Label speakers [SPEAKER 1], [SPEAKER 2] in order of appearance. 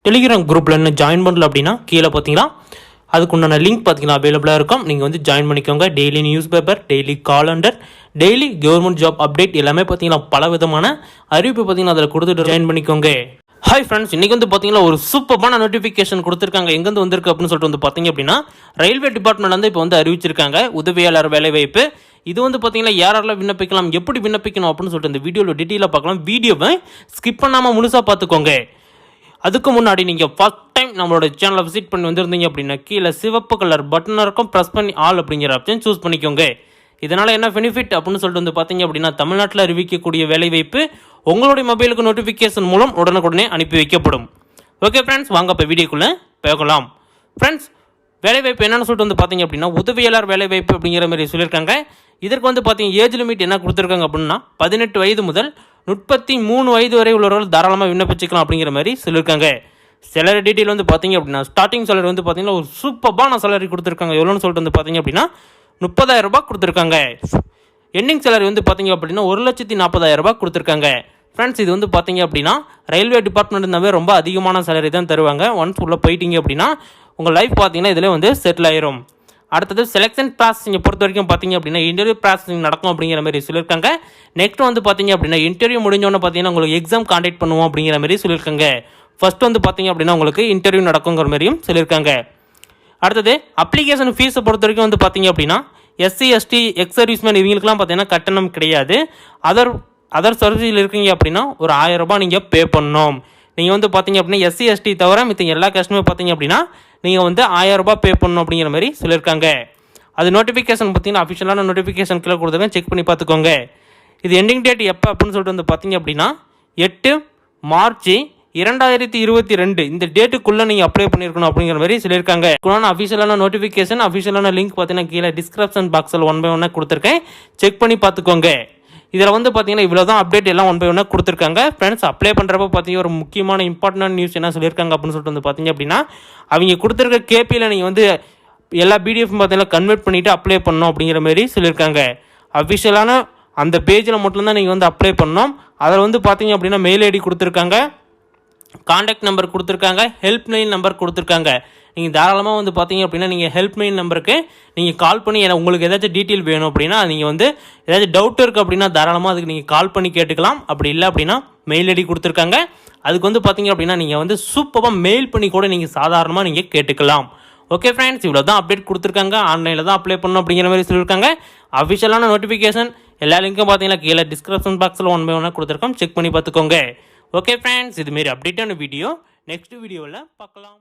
[SPEAKER 1] Telegram குரூப்பில் என்ன join பண்ணல அப்படின்னா கீழே பார்த்தீங்கன்னா அதுக்குண்டான லிங்க் பார்த்தீங்கன்னா அவைலபிளாக இருக்கும். நீங்கள் வந்து ஜாயின் பண்ணிக்கோங்க. Daily news paper, daily calendar, daily government job update எல்லாமே பார்த்தீங்கன்னா பல விதமான அறிவிப்பு பார்த்தீங்கன்னா அதில் கொடுத்துட்டு ஜாயின் பண்ணிக்கோங்க. ஹாய் ஃப்ரெண்ட்ஸ், இன்றைக்கி வந்து பார்த்தீங்கன்னா ஒரு சூப்பரான நோட்டிஃபிகேஷன் கொடுத்துருக்காங்க. எங்கேருந்து வந்திருக்கு அப்படின்னு சொல்லிட்டு வந்து பார்த்தீங்க அப்படின்னா ரயில்வே டிபார்ட்மெண்ட் வந்து இப்போ வந்து அறிவிச்சிருக்காங்க உதவியாளர் வேலைவாய்ப்பு. இது வந்து பார்த்தீங்கன்னா யாரெல்லாம் விண்ணப்பிக்கலாம், எப்படி விண்ணப்பிக்கணும் அப்படின்னு சொல்லிட்டு இந்த வீடியோவில் டீட்டெயிலாக பார்க்கலாம். வீடியோவை ஸ்கிப் பண்ணாமல் முழுசாக பார்த்துக்கோங்க. அதுக்கு முன்னாடி நீங்கள் ஃபஸ்ட் டைம் நம்மளோட சேனலை விசிட் பண்ணி வந்திருந்தீங்க அப்படின்னா கீழே சிவப்பு கலர் பட்டன் இருக்கும், ப்ரெஸ் பண்ணி ஆல் அப்படிங்கிற ஆப்ஷன் சூஸ் பண்ணிக்கோங்க. இதனால் என்ன பெனிஃபிட் அப்படின்னு சொல்லிட்டு வந்து பார்த்தீங்க அப்படின்னா தமிழ்நாட்டில் அறிவிக்கக்கூடிய வேலைவாய்ப்பு உங்களுடைய மொபைலுக்கு நோட்டிஃபிகேஷன் மூலம் உடனுக்குடனே அனுப்பி வைக்கப்படும். ஓகே ஃப்ரெண்ட்ஸ், வாங்க இப்போ வீடியோக்குள்ளே போகலாம். ஃப்ரெண்ட்ஸ், வேலைவாய்ப்பு என்னென்னு சொல்லிட்டு வந்து பார்த்தீங்க அப்படின்னா உதவியாளர் வேலைவாய்ப்பு அப்படிங்கிற மாதிரி சொல்லியிருக்காங்க. இதற்கு வந்து பார்த்தீங்க ஏஜ் லிமிட் என்ன கொடுத்துருக்காங்க அப்படின்னா 18 வயது முதல் 33 வயது வரை உள்ளவர்கள் தாராளமாக விண்ணப்பிச்சிக்கலாம் அப்படிங்கிற மாதிரி சொல்லியிருக்காங்க. சேலரி டீட்டெயில் வந்து பார்த்தீங்க அப்படின்னா ஸ்டார்டிங் சேலரி வந்து பார்த்தீங்கன்னா ஒரு சூப்பரான சேலரி கொடுத்துருக்காங்க. எவ்வளோன்னு சொல்லிட்டு வந்து பார்த்தீங்க அப்படின்னா 30,000 ரூபாய் கொடுத்துருக்காங்க. எண்டிங் சேலரி வந்து பார்த்தீங்க அப்படின்னா 1,40,000 ரூபாய் கொடுத்துருக்காங்க. ஃப்ரெண்ட்ஸ், இது வந்து பார்த்தீங்க அப்படின்னா ரயில்வே டிபார்ட்மெண்ட்னாவே ரொம்ப அதிகமான சேலரி தான் தருவாங்க. ஒன்ஸ் உள்ளே போயிட்டீங்க அப்படின்னா உங்கள் லைஃப் பார்த்தீங்கன்னா இதில் வந்து செட்டில் ஆயிரும். அடுத்தது செலெக்ஷன் ப்ராசஸிங்கை பொறுத்த வரைக்கும் பார்த்தீங்க அப்படின்னா இன்டர்வியூ ப்ராசஸிங் நடக்கும் அப்படிங்கிற மாதிரி சொல்லியிருக்காங்க. நெக்ஸ்ட் வந்து பார்த்தீங்க அப்படின்னா இன்டர்வியூ முடிஞ்சோன்னு பார்த்தீங்கன்னா உங்களுக்கு எக்ஸாம் காண்டக்ட் பண்ணுவோம் அப்படிங்கிற மாதிரி சொல்லியிருக்காங்க. ஃபர்ஸ்ட் வந்து பார்த்தீங்க அப்படின்னா உங்களுக்கு இன்டர்வியூ நடக்குங்கிற மாதிரியும் சொல்லியிருக்காங்க. அடுத்தது அப்ளிகேஷன் ஃபீஸை பொறுத்த வரைக்கும் வந்து பார்த்தீங்க அப்படின்னா எஸ்சி எஸ்டி எக்ஸ் சர்வீஸ்மேன் இவங்களுக்குலாம் பார்த்தீங்கன்னா கட்டணம் கிடையாது. அதர் சர்வீஸில் இருக்கீங்க அப்படின்னா ஒரு 1000 ரூபாய் நீங்கள் பே பண்ணணும். நீங்கள் வந்து பார்த்தீங்க அப்படின்னா எஸ்சி எஸ்டி தவிர மித்த எல்லா கஸ்டமே பார்த்தீங்க அப்படின்னா நீங்கள் வந்து 1000 ரூபாய் பே பண்ணணும் அப்படிங்கிற மாதிரி சொல்லியிருக்காங்க. அது நோட்டிஃபிகேஷன் பார்த்தீங்கன்னா அஃபிஷியலான நோட்டிஃபிகேஷன் கீழே கொடுத்துருக்கேன், செக் பண்ணி பார்த்துக்கோங்க. இது எண்டிங் டேட் எப்போ அப்படின்னு சொல்லிட்டு வந்து பார்த்தீங்க அப்படின்னா 8 மார்ச் 2022 இந்த டேட்டுக்குள்ளே நீங்கள் அப்ளை பண்ணியிருக்கணும் அப்படிங்கிற மாதிரி சொல்லியிருக்காங்க. அஃபிஷியலான நோட்டிஃபிகேஷன் அஃபிஷியலான லிங்க் பார்த்தீங்கன்னா கீழே டிஸ்கிரிப்ஷன் பாக்ஸில் 1 by 1 கொடுத்துருக்கேன், செக் பண்ணி பார்த்துக்கோங்க. இதில் வந்து பார்த்தீங்கன்னா இவ்வளோ தான் அப்டேட் எல்லாம் 1 by 1 கொடுத்துருக்காங்க. ஃப்ரெண்ட்ஸ், அப்ளை பண்ணுறப்ப பார்த்தீங்கன்னா ஒரு முக்கியமான இம்பார்ட்டன்ட் நியூஸ் என்ன சொல்லியிருக்காங்க அப்படின்னு சொல்லிட்டு வந்து பார்த்தீங்க அப்படின்னா அவங்க கொடுத்துருக்க கேபியில் நீங்கள் வந்து எல்லா பிடிஎஃப் பார்த்தீங்கன்னா கன்வெர்ட் பண்ணிவிட்டு அப்ளை பண்ணணும் அப்படிங்கிற மாதிரி சொல்லியிருக்காங்க. அஃபிஷியலான அந்த பேஜில் மட்டும்தான் நீங்கள் வந்து அப்ளை பண்ணணும். அதில் வந்து பார்த்தீங்க அப்படின்னா மெயில் ஐடி கொடுத்துருக்காங்க, கான்டாக்ட் நம்பர் கொடுத்துருக்காங்க, ஹெல்ப்லைன் நம்பர் கொடுத்துருக்காங்க. நீங்கள் தாராளமாக வந்து பார்த்தீங்க அப்படின்னா நீங்கள் ஹெல்ப்லைன் நம்பருக்கு நீங்கள் கால் பண்ணி உங்களுக்கு ஏதாச்சும் டீட்டெயில் வேணும் அப்படின்னா நீங்கள் வந்து ஏதாச்சும் டவுட் இருக்குது அப்படின்னா தாராளமாக அதுக்கு நீங்கள் கால் பண்ணி கேட்டுக்கலாம். அப்படி இல்லை அப்படின்னா மெயில் ஐடி கொடுத்துருக்காங்க. அதுக்கு வந்து பார்த்தீங்க அப்படின்னா நீங்கள் வந்து சூப்பராக மெயில் பண்ணி கூட நீங்கள் சாதாரணமாக நீங்கள் கேட்டுக்கலாம். ஓகே ஃப்ரெண்ட்ஸ், இவ்வளோ தான் அப்டேட் கொடுத்துருக்காங்க. ஆன்லைனில் தான் அப்ளை பண்ணணும் அப்படிங்கிற மாதிரி சொல்லியிருக்காங்க. அஃபிஷியலான நோட்டிஃபிகேஷன் எல்லா லிங்க்கும் பார்த்தீங்கன்னா கீழே டிஸ்கிரிப்ஷன் பாக்ஸில் 1 by 1 கொடுத்துருக்கோம், செக் பண்ணி பார்த்துக்கோங்க. ஓகே ஃப்ரெண்ட்ஸ், இதுமாரி அப்டேட்டான வீடியோ நெக்ஸ்ட் வீடியோவில் பார்க்கலாம்.